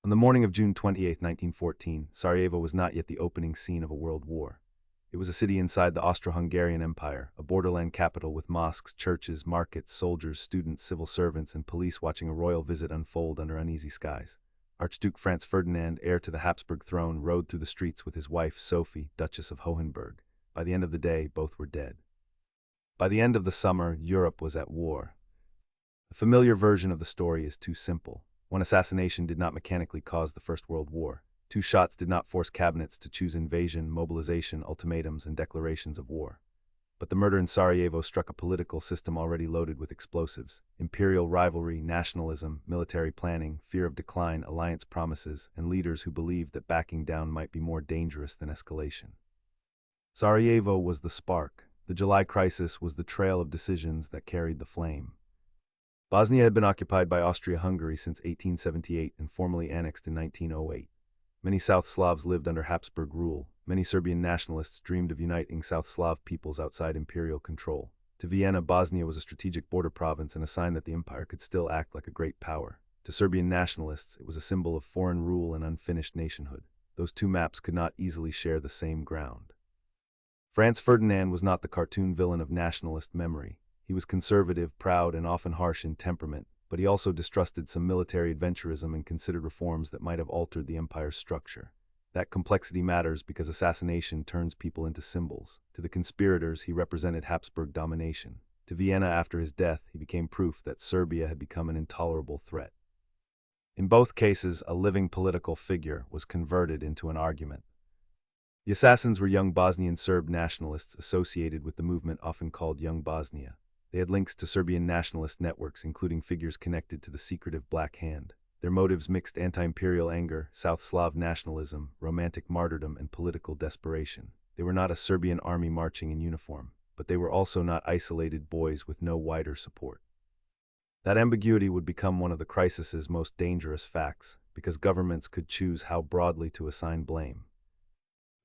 On the morning of June 28, 1914, Sarajevo was not yet the opening scene of a world war. It was a city inside the Austro-Hungarian Empire, a borderland capital with mosques, churches, markets, soldiers, students, civil servants, and police watching a royal visit unfold under uneasy skies. Archduke Franz Ferdinand, heir to the Habsburg throne, rode through the streets with his wife, Sophie, Duchess of Hohenberg. By the end of the day, both were dead. By the end of the summer, Europe was at war. A familiar version of the story is too simple. One assassination did not mechanically cause the First World War. Two shots did not force cabinets to choose invasion, mobilization, ultimatums, and declarations of war. But the murder in Sarajevo struck a political system already loaded with explosives: imperial rivalry, nationalism, military planning, fear of decline, alliance promises, and leaders who believed that backing down might be more dangerous than escalation. Sarajevo was the spark. The July crisis was the trail of decisions that carried the flame. Bosnia had been occupied by Austria-Hungary since 1878 and formally annexed in 1908. Many South Slavs lived under Habsburg rule. Many Serbian nationalists dreamed of uniting South Slav peoples outside imperial control. To Vienna, Bosnia was a strategic border province and a sign that the empire could still act like a great power. To Serbian nationalists, it was a symbol of foreign rule and unfinished nationhood. Those two maps could not easily share the same ground. Franz Ferdinand was not the cartoon villain of nationalist memory. He was conservative, proud, and often harsh in temperament, but he also distrusted some military adventurism and considered reforms that might have altered the empire's structure. That complexity matters because assassination turns people into symbols. To the conspirators, he represented Habsburg domination. To Vienna, after his death, he became proof that Serbia had become an intolerable threat. In both cases, a living political figure was converted into an argument. The assassins were young Bosnian Serb nationalists associated with the movement often called Young Bosnia. They had links to Serbian nationalist networks, including figures connected to the secretive Black Hand. Their motives mixed anti-imperial anger, South Slav nationalism, romantic martyrdom, and political desperation. They were not a Serbian army marching in uniform, but they were also not isolated boys with no wider support. That ambiguity would become one of the crisis's most dangerous facts, because governments could choose how broadly to assign blame.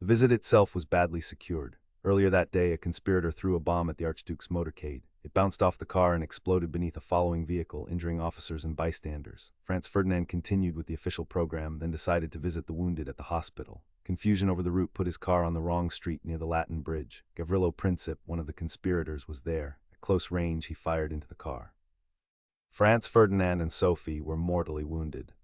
The visit itself was badly secured. Earlier that day, a conspirator threw a bomb at the Archduke's motorcade. It bounced off the car and exploded beneath a following vehicle, injuring officers and bystanders. Franz Ferdinand continued with the official program, then decided to visit the wounded at the hospital. Confusion over the route put his car on the wrong street near the Latin Bridge. Gavrilo Princip, one of the conspirators, was there. At close range, he fired into the car. Franz Ferdinand and Sophie were mortally wounded.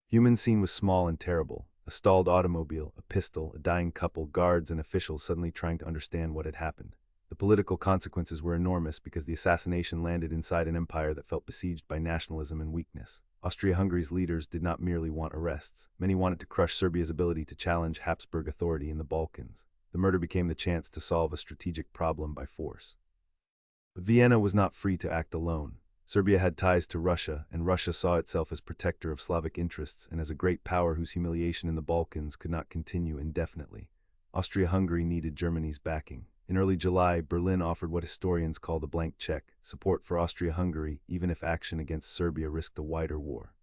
Human scene was small and terrible. A stalled automobile, a pistol, a dying couple, guards and officials suddenly trying to understand what had happened. The political consequences were enormous because the assassination landed inside an empire that felt besieged by nationalism and weakness. Austria-Hungary's leaders did not merely want arrests. Many wanted to crush Serbia's ability to challenge Habsburg authority in the Balkans. The murder became the chance to solve a strategic problem by force. But Vienna was not free to act alone. Serbia had ties to Russia, and Russia saw itself as protector of Slavic interests and as a great power whose humiliation in the Balkans could not continue indefinitely. Austria-Hungary needed Germany's backing. In early July, Berlin offered what historians call the blank check, support for Austria-Hungary, even if action against Serbia risked a wider war.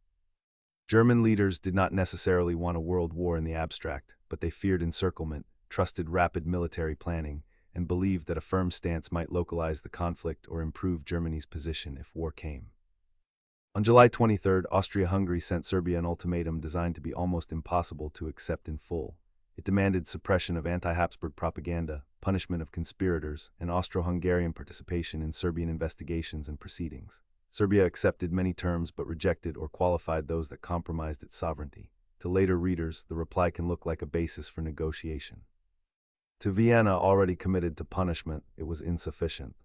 German leaders did not necessarily want a world war in the abstract, but they feared encirclement, trusted rapid military planning, and believed that a firm stance might localize the conflict or improve Germany's position if war came. On July 23, Austria-Hungary sent Serbia an ultimatum designed to be almost impossible to accept in full. It demanded suppression of anti-Habsburg propaganda, punishment of conspirators, and Austro-Hungarian participation in Serbian investigations and proceedings. Serbia accepted many terms but rejected or qualified those that compromised its sovereignty. To later readers, the reply can look like a basis for negotiation. To Vienna, already committed to punishment, it was insufficient.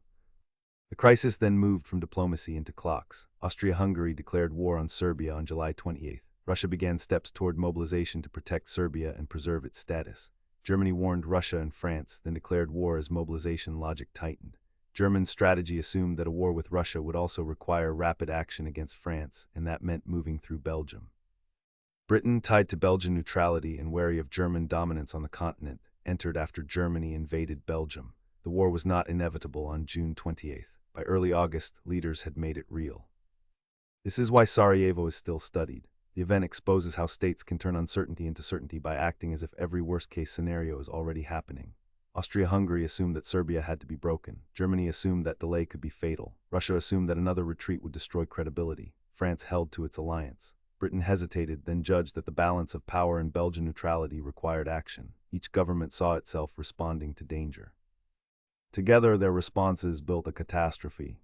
The crisis then moved from diplomacy into clocks. Austria-Hungary declared war on Serbia on July 28. Russia began steps toward mobilization to protect Serbia and preserve its status. Germany warned Russia and France, then declared war as mobilization logic tightened. German strategy assumed that a war with Russia would also require rapid action against France, and that meant moving through Belgium. Britain, tied to Belgian neutrality and wary of German dominance on the continent, entered after Germany invaded Belgium. The war was not inevitable on June 28. By early August, leaders had made it real. This is why Sarajevo is still studied. The event exposes how states can turn uncertainty into certainty by acting as if every worst-case scenario is already happening. Austria-Hungary assumed that Serbia had to be broken. Germany assumed that delay could be fatal. Russia assumed that another retreat would destroy credibility. France held to its alliance. Britain hesitated, then judged that the balance of power and Belgian neutrality required action. Each government saw itself responding to danger. Together, their responses built a catastrophe.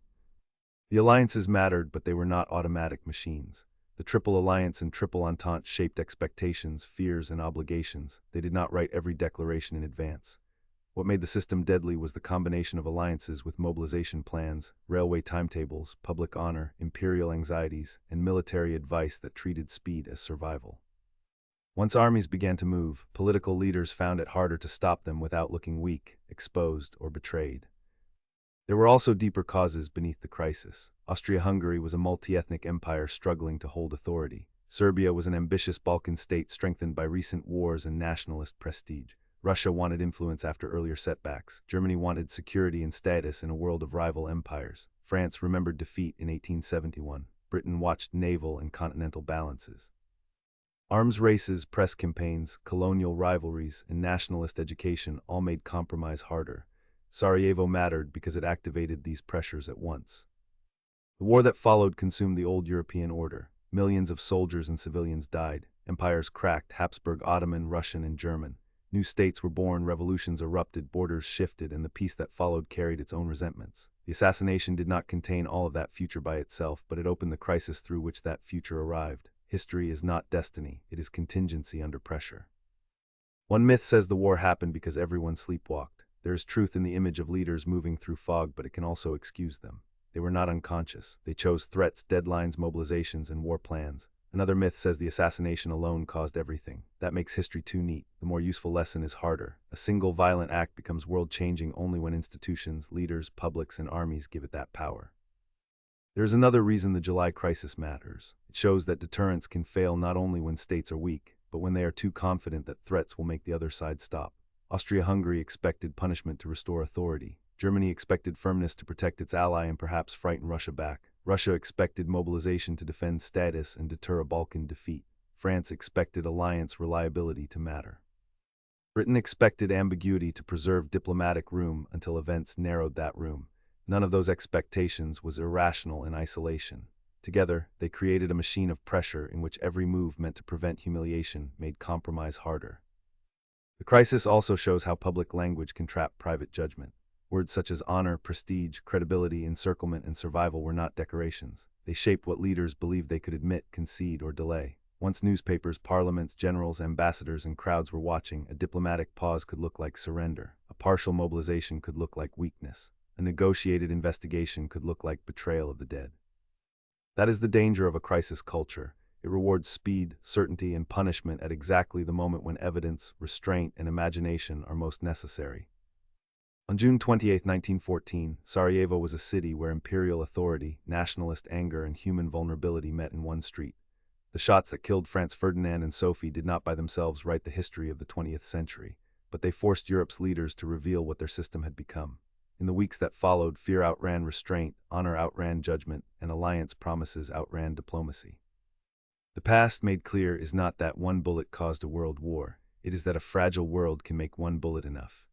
The alliances mattered, but they were not automatic machines. The Triple Alliance and Triple Entente shaped expectations, fears, and obligations. They did not write every declaration in advance. What made the system deadly was the combination of alliances with mobilization plans, railway timetables, public honor, imperial anxieties, and military advice that treated speed as survival. Once armies began to move, political leaders found it harder to stop them without looking weak, exposed, or betrayed. There were also deeper causes beneath the crisis. Austria-Hungary was a multi-ethnic empire struggling to hold authority. Serbia was an ambitious Balkan state strengthened by recent wars and nationalist prestige. Russia wanted influence after earlier setbacks. Germany wanted security and status in a world of rival empires. France remembered defeat in 1871. Britain watched naval and continental balances. Arms races, press campaigns, colonial rivalries, and nationalist education all made compromise harder. Sarajevo mattered because it activated these pressures at once. The war that followed consumed the old European order. Millions of soldiers and civilians died. Empires cracked, Habsburg, Ottoman, Russian, and German. New states were born, revolutions erupted, borders shifted, and the peace that followed carried its own resentments. The assassination did not contain all of that future by itself, but it opened the crisis through which that future arrived. History is not destiny, it is contingency under pressure. One myth says the war happened because everyone sleepwalked. There is truth in the image of leaders moving through fog, but it can also excuse them. They were not unconscious. They chose threats, deadlines, mobilizations, and war plans. Another myth says the assassination alone caused everything. That makes history too neat. The more useful lesson is harder. A single violent act becomes world-changing only when institutions, leaders, publics, and armies give it that power. There is another reason the July crisis matters. It shows that deterrence can fail not only when states are weak, but when they are too confident that threats will make the other side stop. Austria-Hungary expected punishment to restore authority. Germany expected firmness to protect its ally and perhaps frighten Russia back. Russia expected mobilization to defend status and deter a Balkan defeat. France expected alliance reliability to matter. Britain expected ambiguity to preserve diplomatic room until events narrowed that room. None of those expectations was irrational in isolation. Together, they created a machine of pressure in which every move meant to prevent humiliation made compromise harder. The crisis also shows how public language can trap private judgment. Words such as honor, prestige, credibility, encirclement, and survival were not decorations. They shaped what leaders believed they could admit, concede, or delay. Once newspapers, parliaments, generals, ambassadors, and crowds were watching, a diplomatic pause could look like surrender. A partial mobilization could look like weakness. A negotiated investigation could look like betrayal of the dead. That is the danger of a crisis culture. It rewards speed, certainty, and punishment at exactly the moment when evidence, restraint, and imagination are most necessary. On June 28, 1914, Sarajevo was a city where imperial authority, nationalist anger, and human vulnerability met in one street. The shots that killed Franz Ferdinand and Sophie did not by themselves write the history of the 20th century, but they forced Europe's leaders to reveal what their system had become. In the weeks that followed, fear outran restraint, honor outran judgment, and alliance promises outran diplomacy. The past made clear is not that one bullet caused a world war. It is that a fragile world can make one bullet enough.